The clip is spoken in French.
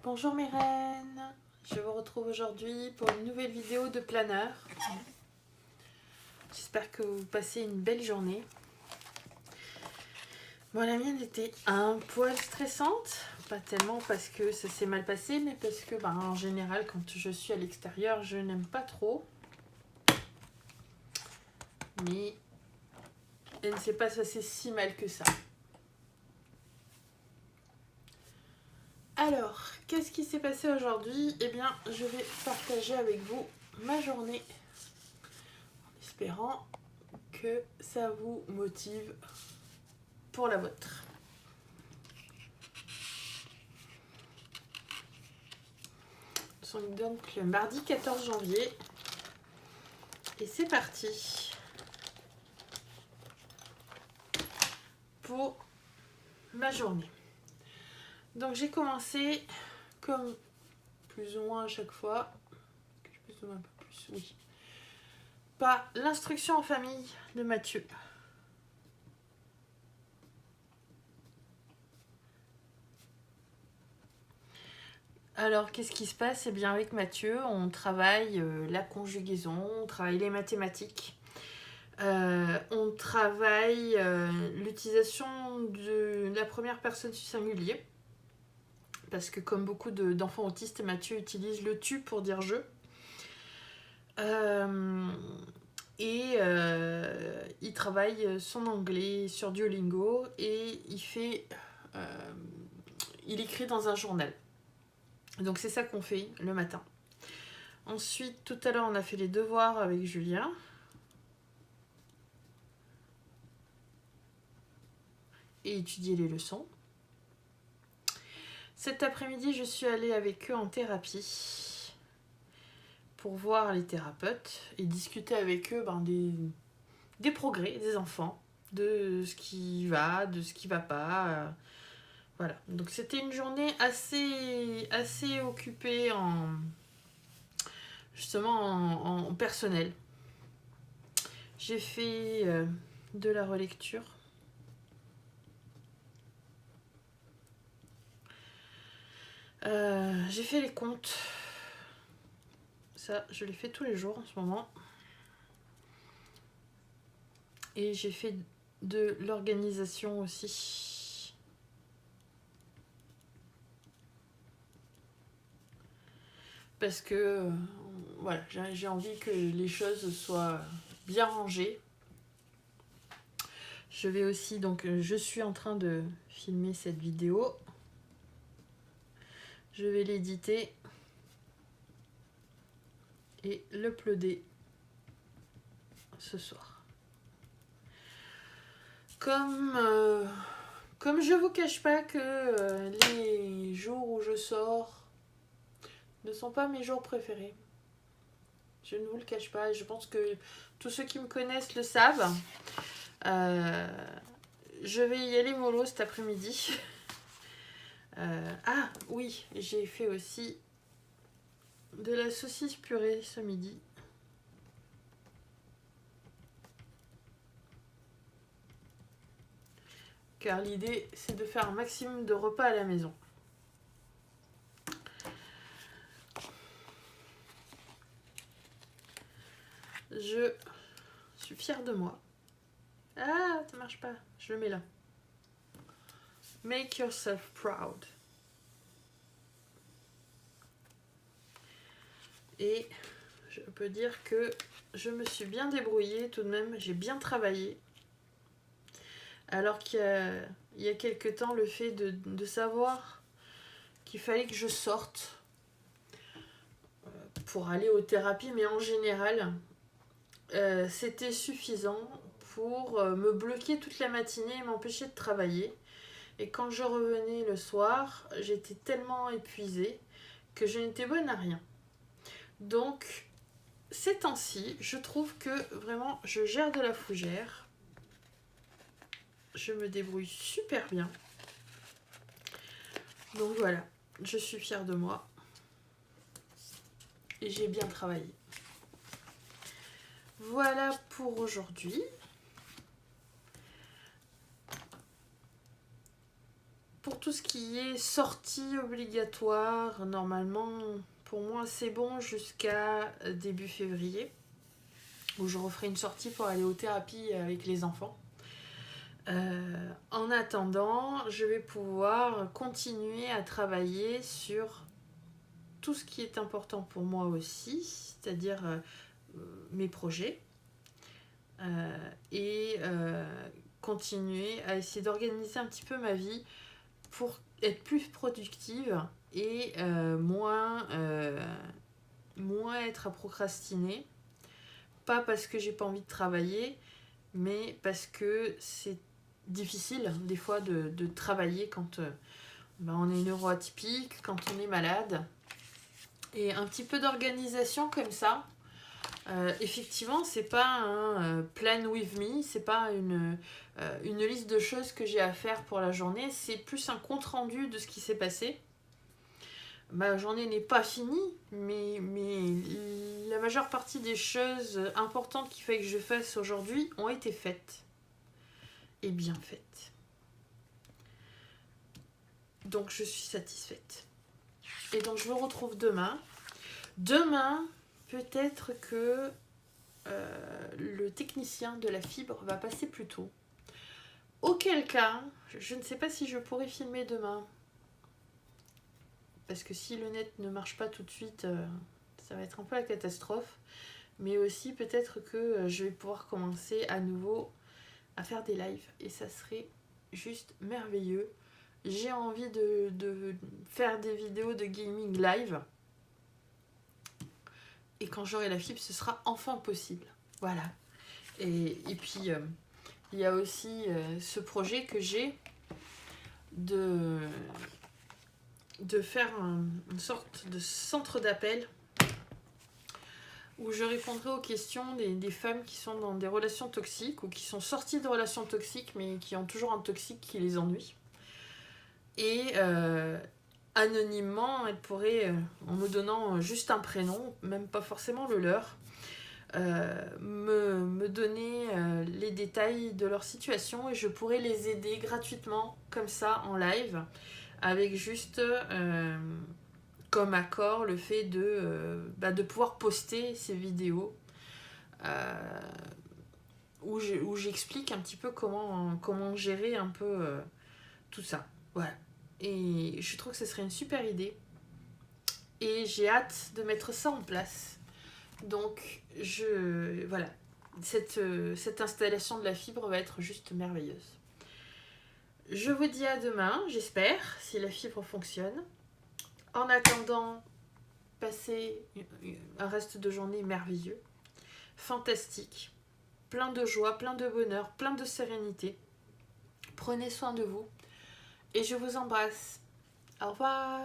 Bonjour mes reines, je vous retrouve aujourd'hui pour une nouvelle vidéo de planeur. J'espère que vous passez une belle journée. Bon, la mienne était un poil stressante, pas tellement parce que ça s'est mal passé, mais parce que en général quand je suis à l'extérieur je n'aime pas trop. Mais elle ne s'est pas passée si mal que ça. Alors, qu'est-ce qui s'est passé aujourd'hui? Eh bien, je vais partager avec vous ma journée en espérant que ça vous motive pour la vôtre. Nous sommes donc le mardi 14 janvier et c'est parti pour ma journée. Donc j'ai commencé comme plus ou moins à chaque fois, plus ou moins un peu plus, oui, par l'instruction en famille de Mathieu. Alors, qu'est-ce qui se passe? Eh bien, avec Mathieu, on travaille la conjugaison, on travaille les mathématiques, on travaille l'utilisation de la première personne du singulier, parce que comme beaucoup d'enfants autistes, Mathieu utilise le tu pour dire je. Il travaille son anglais sur Duolingo et il écrit dans un journal. Donc c'est ça qu'on fait le matin. Ensuite, tout à l'heure, on a fait les devoirs avec Julien. Et étudier les leçons. Cet après-midi, je suis allée avec eux en thérapie pour voir les thérapeutes et discuter avec eux des progrès des enfants, de ce qui va, de ce qui va pas. Voilà. Donc c'était une journée assez occupée justement en personnel. J'ai fait de la relecture. J'ai fait les comptes. Ça, je les fais tous les jours en ce moment. Et j'ai fait de l'organisation aussi. Parce que voilà, j'ai envie que les choses soient bien rangées. Je vais aussi, donc je suis en train de filmer cette vidéo. Je vais l'éditer et l'uploader ce soir. Comme je vous cache pas que les jours où je sors ne sont pas mes jours préférés. Je ne vous le cache pas, et je pense que tous ceux qui me connaissent le savent. Je vais y aller mollo cet après-midi. Ah oui, j'ai fait aussi de la saucisse purée ce midi. Car l'idée, c'est de faire un maximum de repas à la maison. Je suis fière de moi. Ah, ça marche pas. Je le mets là. Make yourself proud. Et je peux dire que je me suis bien débrouillée tout de même. J'ai bien travaillé. Alors qu'il y a quelques temps, le fait de savoir qu'il fallait que je sorte pour aller aux thérapies, mais en général, c'était suffisant pour me bloquer toute la matinée et m'empêcher de travailler. Et quand je revenais le soir, j'étais tellement épuisée que je n'étais bonne à rien. Donc, ces temps-ci, je trouve que vraiment, je gère de la fougère. Je me débrouille super bien. Donc voilà, je suis fière de moi. Et j'ai bien travaillé. Voilà pour aujourd'hui. pour tout ce qui est sortie obligatoire, normalement, pour moi, c'est bon jusqu'à début février, où je referai une sortie pour aller aux thérapies avec les enfants. En attendant, je vais pouvoir continuer à travailler sur tout ce qui est important pour moi aussi, c'est-à-dire mes projets, et continuer à essayer d'organiser un petit peu ma vie pour être plus productive et moins être à procrastiner. Pas parce que j'ai pas envie de travailler, mais parce que c'est difficile des fois de travailler quand on est neuroatypique, quand on est malade. Et un petit peu d'organisation comme ça, effectivement, c'est pas un plan with me, c'est pas une liste de choses que j'ai à faire pour la journée, c'est plus un compte rendu de ce qui s'est passé. Ma journée n'est pas finie, mais la majeure partie des choses importantes qu'il fallait que je fasse aujourd'hui ont été faites. Et bien faites. Donc je suis satisfaite. Et donc je vous retrouve demain. Demain, peut-être que le technicien de la fibre va passer plus tôt. Auquel cas, je ne sais pas si je pourrai filmer demain. Parce que si le net ne marche pas tout de suite, ça va être un peu la catastrophe. Mais aussi peut-être que je vais pouvoir commencer à nouveau à faire des lives. Et ça serait juste merveilleux. J'ai envie de faire des vidéos de gaming live. Et quand j'aurai la fibre, ce sera enfin possible. Voilà. Et puis, il y a aussi ce projet que j'ai de faire une sorte de centre d'appel où je répondrai aux questions des femmes qui sont dans des relations toxiques ou qui sont sorties de relations toxiques mais qui ont toujours un toxique qui les ennuie. Et anonymement, elles pourraient, en me donnant juste un prénom, même pas forcément le leur, me donner les détails de leur situation et je pourrais les aider gratuitement comme ça en live avec juste comme accord le fait de pouvoir poster ces vidéos où j'explique un petit peu comment gérer un peu tout ça. Voilà. Et je trouve que ce serait une super idée et j'ai hâte de mettre ça en place. Donc, voilà, cette installation de la fibre va être juste merveilleuse. Je vous dis à demain, j'espère, si la fibre fonctionne. En attendant, passez un reste de journée merveilleux, fantastique, plein de joie, plein de bonheur, plein de sérénité. Prenez soin de vous et je vous embrasse. Au revoir.